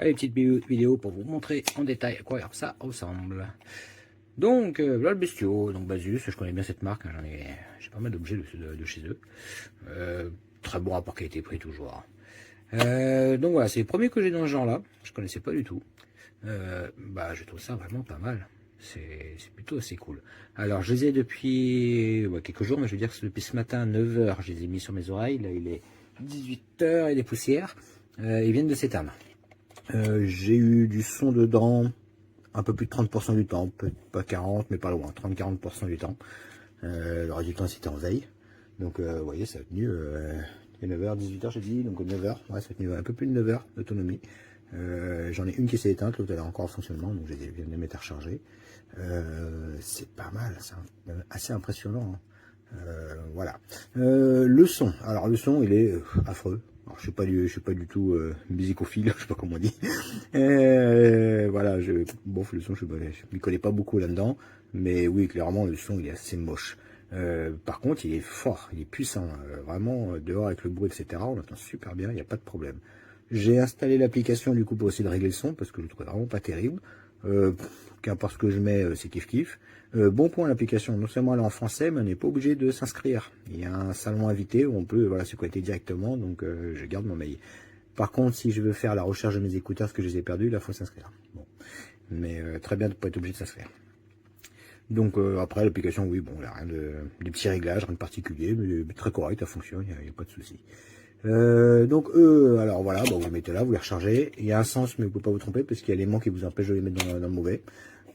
Allez, petite vidéo pour vous montrer en détail à quoi ça ressemble. Donc, voilà le bestiau, donc Basus, je connais bien cette marque, hein, j'ai pas mal d'objets de chez eux. Très bon rapport qualité-prix toujours. Donc voilà, c'est le premier que j'ai dans ce genre-là, je connaissais pas du tout. Je trouve ça vraiment pas mal. C'est plutôt assez cool. Alors, je les ai depuis quelques jours, mais je veux dire que depuis ce matin à 9 h, je les ai mis sur mes oreilles. Là, il est 18 h et des poussières. Ils viennent de s'éteindre. J'ai eu du son dedans un peu plus de 30% du temps, peut-être pas 40, mais pas loin, 30-40% du temps. Le reste du temps, c'était en veille. Donc, vous voyez, ça a tenu 9h, 18h, j'ai dit, donc 9h, ouais, ça a tenu un peu plus de 9h d'autonomie. J'en ai une qui s'est éteinte, l'autre elle est encore en fonctionnement, donc je viens de les mettre à recharger. C'est pas mal, c'est assez impressionnant. Hein. Voilà. Le son, alors le son il est affreux. Alors, je suis pas du tout musicophile, je sais pas comment on dit. Voilà, le son, je m'y connais pas beaucoup là-dedans, mais oui, clairement le son il est assez moche. Par contre, il est fort, il est puissant, vraiment dehors avec le bruit, etc. On entend super bien, il n'y a pas de problème. J'ai installé l'application du coup pour essayer de régler le son parce que je le trouvais vraiment pas terrible. Qu'importe ce que je mets, c'est kiff kiff. Bon point, l'application, non seulement elle est en français, mais on n'est pas obligé de s'inscrire. Il y a un salon invité où on peut se connecter directement, donc je garde mon mail. Par contre, si je veux faire la recherche de mes écouteurs, parce que je les ai perdus, là, il faut s'inscrire. Bon. Mais très bien de ne pas être obligé de s'inscrire. Donc après, l'application, oui, bon, il n'y a rien des petits réglages, rien de particulier, mais très correct, ça fonctionne, il n'y a pas de souci. Donc alors voilà, vous les mettez là, vous les rechargez. Il y a un sens, mais vous ne pouvez pas vous tromper, parce qu'il y a l'élément qui vous empêche de les mettre dans le mauvais.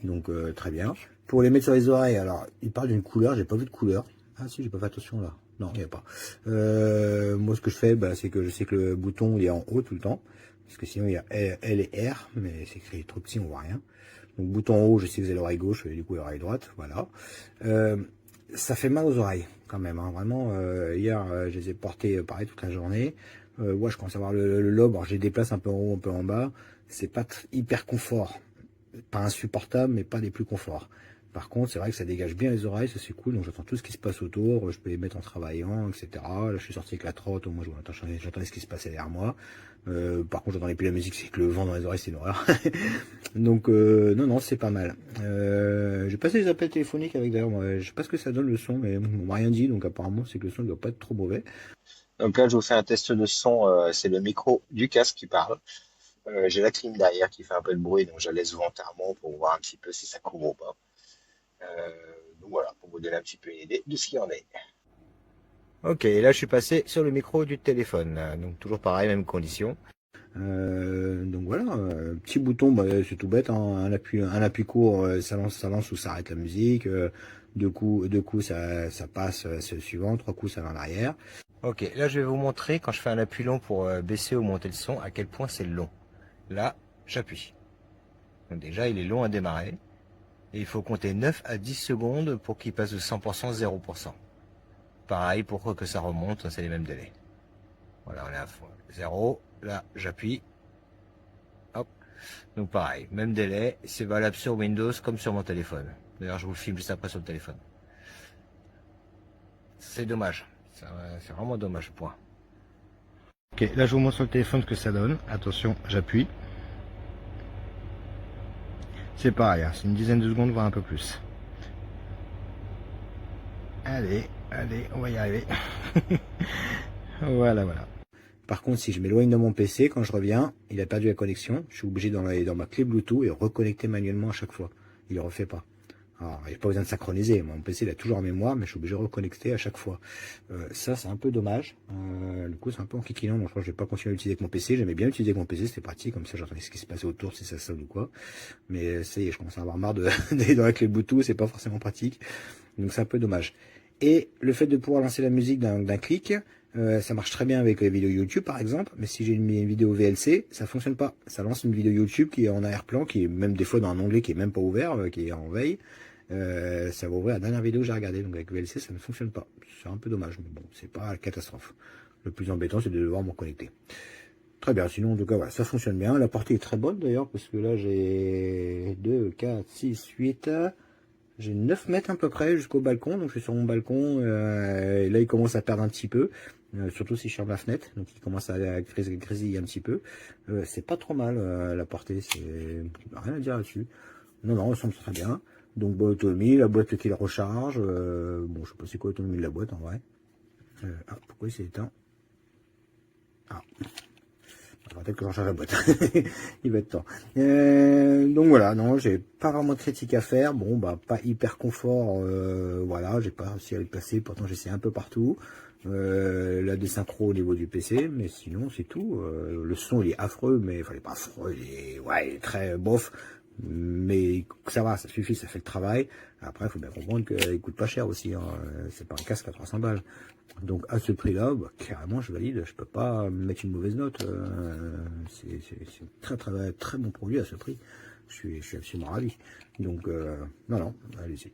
Donc très bien. Pour les mettre sur les oreilles, alors il parle d'une couleur, j'ai pas vu de couleur. Ah si, j'ai pas fait attention là. Non, il n'y a pas. Moi ce que je fais, c'est que je sais que le bouton il est en haut tout le temps. Parce que sinon il y a L et R, mais c'est écrit trop petit, on voit rien. Donc bouton en haut, je sais que vous avez l'oreille gauche, et du coup l'oreille droite, voilà. Ça fait mal aux oreilles quand même, hein. Vraiment. Hier, je les ai portés pareil toute la journée. Je commence à avoir le lobe, alors je les déplace un peu en haut, un peu en bas. C'est pas hyper confort. Pas insupportable, mais pas des plus conforts. Par contre, c'est vrai que ça dégage bien les oreilles, ça c'est cool, donc j'entends tout ce qui se passe autour, je peux les mettre en travaillant, etc. Là, je suis sorti avec la trotte, au moins j'entendais ce qui se passait derrière moi. Par contre, j'entendais plus la musique, c'est que le vent dans les oreilles, c'est une horreur. Donc, non, c'est pas mal. J'ai passé les appels téléphoniques avec, d'ailleurs, moi, je sais pas ce que ça donne le son, mais on m'a rien dit, donc apparemment, c'est que le son ne doit pas être trop mauvais. Donc là, je vous fais un test de son. C'est le micro du casque qui parle. J'ai la clim derrière qui fait un peu de bruit, donc je la laisse volontairement pour voir un petit peu si ça couvre ou pas. Donc voilà, pour vous donner un petit peu une idée de ce qu'il en est. Ok, et là je suis passé sur le micro du téléphone. Donc toujours pareil, même condition. Donc voilà, petit bouton, c'est tout bête, hein, un appui court, ça lance ou ça arrête la musique. Deux coups, ça passe, c'est le suivant. Trois coups, ça va en arrière. Ok, là je vais vous montrer quand je fais un appui long pour baisser ou monter le son, à quel point c'est long. Là, j'appuie. Donc déjà, il est long à démarrer. Et il faut compter 9 à 10 secondes pour qu'il passe de 100% à 0%. Pareil, pour que ça remonte, c'est les mêmes délais. Voilà, on est à 0. Là, j'appuie. Hop. Donc pareil, même délai. C'est valable sur Windows comme sur mon téléphone. D'ailleurs, je vous le filme juste après sur le téléphone. C'est dommage. C'est vraiment dommage, point. Ok, là je vous montre sur le téléphone ce que ça donne. Attention, j'appuie. C'est pareil, hein, c'est une dizaine de secondes, voire un peu plus. Allez, on va y arriver. Voilà. Par contre, si je m'éloigne de mon PC, quand je reviens, il a perdu la connexion. Je suis obligé d'aller dans ma clé Bluetooth et reconnecter manuellement à chaque fois. Il ne le refait pas. Alors, il n'y a pas besoin de synchroniser. Mon PC, il a toujours en mémoire, mais je suis obligé de reconnecter à chaque fois. Ça, c'est un peu dommage. Du coup, c'est un peu enquiquinant. Donc, je crois que je vais pas continuer à l'utiliser avec mon PC. J'aimais bien l'utiliser avec mon PC, c'était pratique. Comme ça, j'entendais ce qui se passait autour, si ça sonne ou quoi. Mais ça y est, je commence à avoir marre d'aller dans la clé Bluetooth. C'est pas forcément pratique. Donc, c'est un peu dommage. Et le fait de pouvoir lancer la musique d'un clic, ça marche très bien avec les vidéos YouTube par exemple, mais si j'ai une vidéo VLC, ça fonctionne pas. Ça lance une vidéo YouTube qui est en arrière-plan, qui est même des fois dans un onglet qui est même pas ouvert, qui est en veille. Ça va ouvrir la dernière vidéo que j'ai regardée, donc avec VLC ça ne fonctionne pas. C'est un peu dommage, mais bon, c'est pas la catastrophe. Le plus embêtant c'est de devoir me connecter. Très bien, sinon en tout cas voilà, ça fonctionne bien. La portée est très bonne d'ailleurs, parce que là j'ai 2, 4, 6, 8... J'ai 9 mètres à peu près jusqu'au balcon, donc je suis sur mon balcon, et là il commence à perdre un petit peu, surtout si je ferme la fenêtre, donc il commence à grésiller un petit peu. C'est pas trop mal la portée, c'est rien à dire là-dessus. Non, non, ça me très bien. Donc bonne autonomie, la boîte qui la recharge, bon je sais pas c'est quoi l'autonomie de la boîte en vrai. Ah, pourquoi il s'est éteint? Ah. Peut-être que j'en change la boîte. Il va être temps. Donc voilà, non, j'ai pas vraiment de critique à faire. Bon, bah, pas hyper confort. Voilà, j'ai pas réussi à le passer. Pourtant, j'essaie un peu partout. La désynchro au niveau du PC, mais sinon, c'est tout. Le son, il est affreux, mais enfin, il est pas affreux. Il est très bof. Mais ça va, ça suffit, ça fait le travail. Après, il faut bien comprendre qu'il coûte pas cher aussi. Hein. C'est pas un casque à 300 balles. Donc à ce prix-là, bah, carrément je valide, je peux pas mettre une mauvaise note. C'est très bon produit à ce prix. Je suis absolument ravi. Donc non, allez-y.